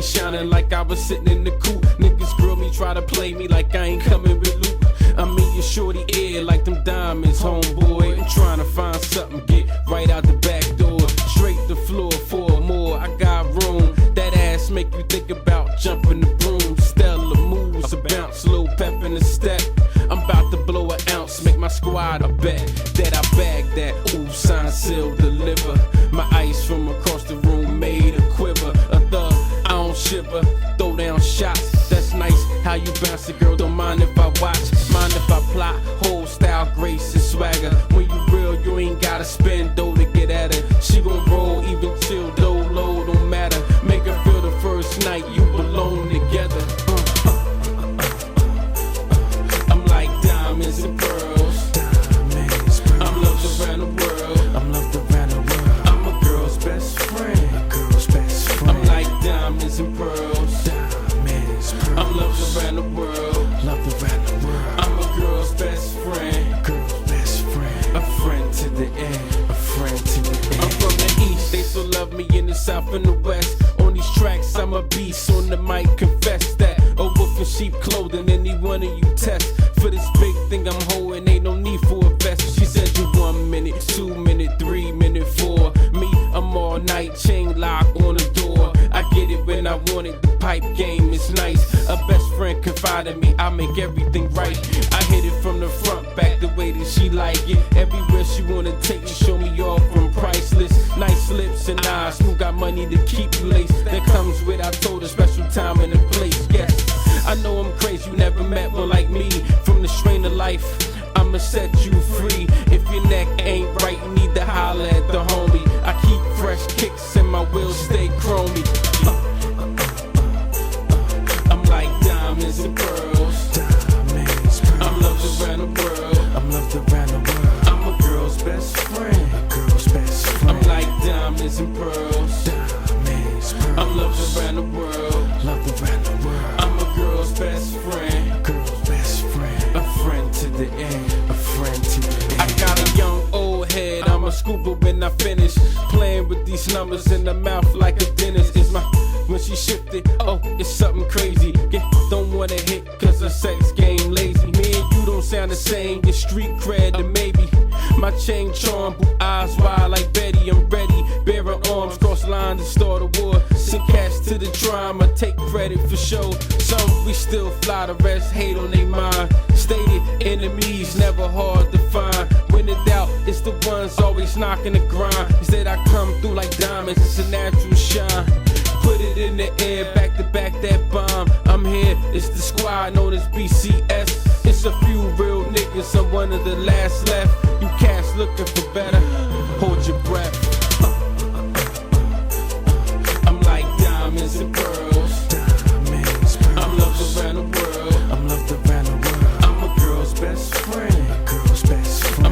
shining like I was sitting in the coop. Niggas grill me, try to play me like I ain't coming with loot. I'm in your shorty ear like them diamonds, homeboy. I'm trying to find something, get right out the back door. Straight the floor for more, I got room. That ass make you think about jumping the broom. Stellar moves, a bounce, little pep in the step. I'm about to blow an ounce, make my squad a bet that I bag that. Ooh, sign, seal, deliver. My ice from across the room made a quiver. A thug, I don't shiver, throw down shots. That's nice how you bounce it, girl. Don't mind if I watch, mind if I plot. Whole style, grace and swagger. When you real, you ain't gotta spend dough to get at her. She gon' roll, even chill, low, don't matter. Make her feel the first night you belong together. I'm like diamonds and pearls. I'm loved around the world. I'm a girl's best friend. I'm like diamonds and pearls. I'm loved around the world. I'm a girl's best friend. A friend to the end. I'm from the east, they still love me in the south and the west. On these tracks, I'm a beast. On the mic, confess that. A wolf in sheep clothing, any one of you test. For this big thing I'm holding, ain't no need for a vest. She said you 1 minute, 2 minute, 3 minute, 4. Me, I'm all night, chain lock on the door. I get it when I want it, the pipe game is nice. A best friend confide in me, I make everything right. I hit it from the front, back the way that she like it. Everywhere she wanna take me, show me off from priceless. Nice lips and eyes, who got money to keep you laced. That comes with, I told her, special time and a place, yes. I know I'm crazy, you never met one like me. From the strain of life, I'ma set you free. If your neck ain't right, you need to holler at the homie. I keep fresh kicks and my wheels stay chromey. I'm like diamonds and pearls. I'm loved around the world. I'm a girl's best friend. I'm like diamonds and pearls. I'm loved around the world. I'm a girl's best friend. A friend to the end. I got a young old head, I'm a scooper when I finish. Playing with these numbers in the mouth like a dentist. Is my when she shifted, oh, it's something crazy. Yeah, don't wanna hit cause her sex game lazy. Me and you don't sound the same, it's street cred or maybe. My chain charm, blue eyes wide like Betty, I'm ready. Bearing arms, cross lines to start a war. Send cash to the drama, take credit for show. Some we still fly, the rest hate on they mind. Stated enemies, never hard to find. When in doubt, it's the ones always knocking the grind. Instead I come through like diamonds, it's a natural shine. Put it in the air, back to back that bomb. I'm here, it's the squad known as BCS. It's a few real niggas, I'm one of the last left. You cats looking for better, hold your breath.